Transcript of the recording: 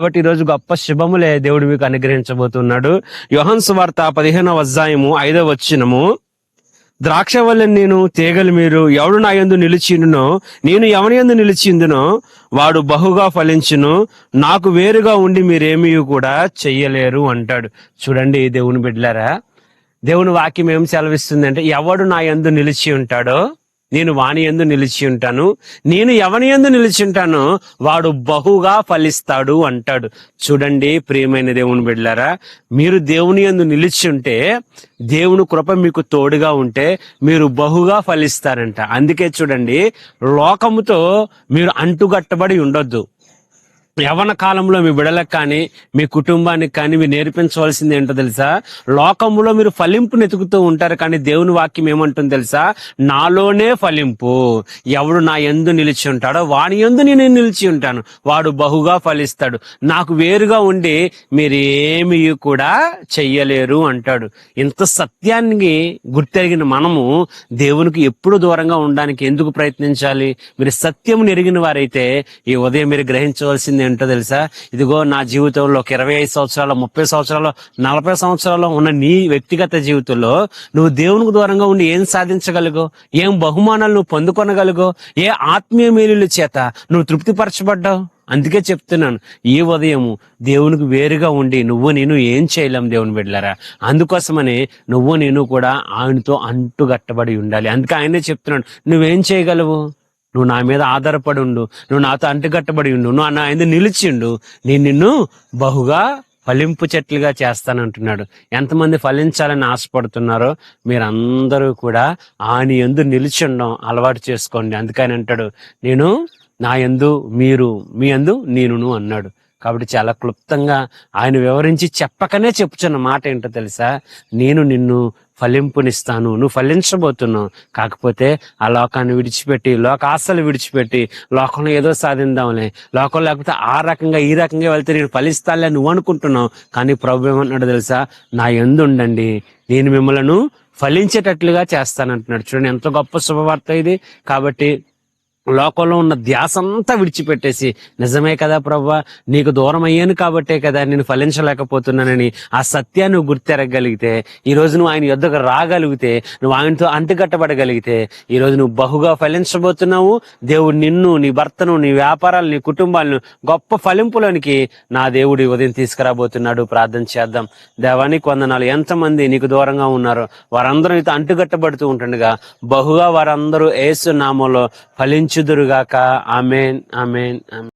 కాబట్టి ఈ రోజు గొప్ప శుభములే దేవుడు మీకు అనుగ్రహించబోతున్నాడు. యోహాను సువార్త 15వ అధ్యాయము 5వ వచనము, ద్రాక్షవల్లెను నేను, తీగలు మీరు. ఎవడు నా యందు నిలిచిండునో, నేను ఎవని యందు నిలిచిందునో వాడు బహుగా ఫలించును. నాకు వేరుగా ఉండి మీరేమీ కూడా చెయ్యలేరు అంటాడు. చూడండి దేవుని బిడ్డలారా, దేవుని వాక్యం ఏం సెలవిస్తుంది అంటే, ఎవడు నా యందు నిలిచి ఉంటాడో నేను వాని యందు నిలిచి ఉంటాను, నేను ఎవని యందు నిలిచి ఉంటానో వాడు బహుగా ఫలిస్తాడు అంటాడు. చూడండి ప్రియమైన దేవుని బిడ్డలారా, మీరు దేవుని యందు నిలిచి ఉంటే, దేవుని కృప మీకు తోడుగా ఉంటే మీరు బహుగా ఫలిస్తారంట. అందుకే చూడండి, లోకముతో మీరు అంటుగట్టబడి ఉండొద్దు. యవ్వన కాలంలో మీ బిడలకు కానీ మీ కుటుంబానికి కానీ మీరు నేర్పించవలసింది ఏంటో తెలుసా? లోకములో మీరు ఫలింపుని ఎతుకుతూ ఉంటారు, కానీ దేవుని వాక్యం ఏమంటుంది తెలుసా? నాలోనే ఫలింపు. ఎవడు నా యందు నిలిచి ఉంటాడో వాని యందు నేను నిలిచి ఉంటాను, వాడు బహుగా ఫలిస్తాడు. నాకు వేరుగా ఉండి మీరు ఏమీ కూడా చెయ్యలేరు అంటాడు. ఇంత సత్యాన్ని గుర్తెరిగిన మనము దేవునికి ఎప్పుడు దూరంగా ఉండడానికి ఎందుకు ప్రయత్నించాలి? మీరు సత్యమును ఎరిగిన వారైతే ఈ ఉదయం మీరు గ్రహించవలసింది ఏంటో తెలుసా? ఇదిగో నా జీవితంలో ఒక 25 సంవత్సరాలు, 30 సంవత్సరాలు, 40 సంవత్సరాలు ఉన్న నీ వ్యక్తిగత జీవితంలో నువ్వు దేవునికి దూరంగా ఉండి ఏం సాధించగలుగో, ఏం బహుమానాలు నువ్వు పొందుకొనగలుగో, ఏ ఆత్మీయ మేలుల చేత నువ్వు తృప్తిపరచబడ్డావు? అందుకే చెప్తున్నాను, ఈ ఉదయము దేవునికి వేరుగా ఉండి నువ్వు నేను ఏం చేయలేం దేవుని బిడ్డలారా. అందుకోసమని నువ్వు నేను కూడా ఆయనతో అంటుగట్టబడి ఉండాలి. అందుకే ఆయనే చెప్తున్నాడు, నువ్వేం చేయగలవు? నువ్వు నా మీద ఆధారపడి ఉండు, నువ్వు నాతో అంటుకట్టబడి ఉండు, నువ్వు నా మీద నిలిచిండు, నేను నిన్ను బహుగా ఫలింపు చెట్లుగా చేస్తానంటున్నాడు. ఎంతమంది ఫలించాలని ఆశపడుతున్నారో మీరందరూ కూడా ఆయన యందు నిలిచి ఉండడం అలవాటు చేసుకోండి. అందుకని అంటాడు, నేను నా యందు మీరు, మీ యందు నేనును అన్నాడు. కాబట్టి చాలా క్లుప్తంగా ఆయన వివరించి చెప్పకనే చెప్పుచున్న మాట ఏంటో తెలుసా? నేను నిన్ను ఫలింపునిస్తాను, నువ్వు ఫలించబోతున్నావు. కాకపోతే ఆ లోకాన్ని విడిచిపెట్టి, లోక ఆశలు విడిచిపెట్టి, లోకంలో ఏదో సాధిందాంలే, లోకం లేకపోతే ఆ రకంగా ఈ రకంగా వెళ్తే నేను ఫలిస్తాలే నువ్వు అనుకుంటున్నావు. కానీ ప్రభు ఏమన్నాడు తెలుసా? నా యందు ఉండండి, నేను మిమ్మల్ని ఫలించేటట్లుగా చేస్తానంటున్నాడు. చూడండి ఎంత గొప్ప శుభవార్త ఇది. కాబట్టి లోకంలో ఉన్న ధ్యాస అంతా విడిచిపెట్టేసి, నిజమే కదా ప్రభువా, నీకు దూరం అయ్యాను కాబట్టే కదా నేను ఫలించలేకపోతున్నానని ఆ సత్యాన్ని నువ్వు గుర్తెరగలిగితే, ఈ రోజు నువ్వు ఆయన యొద్దకు రాగలిగితే, నువ్వు ఆయనతో అంటుకట్టబడగలిగితే, ఈ రోజు నువ్వు బహుగా ఫలించబోతున్నావు. దేవుడు నిన్ను, నీ భర్తను, నీ వ్యాపారాలు, నీ కుటుంబాలను గొప్ప ఫలింపులోనికి నా దేవుడు ఉదయం తీసుకురాబోతున్నాడు. ప్రార్థన చేద్దాం. దేవానికి వందనాలు. ఎంతమంది నీకు దూరంగా ఉన్నారో వారందరూ నీతో అంటుకట్టబడుతూ ఉంటుండగా బహుగా వారందరూ యేసు నామములో ఫలించుదురుగాక. ఆమేన్, ఆమేన్, ఆమేన్.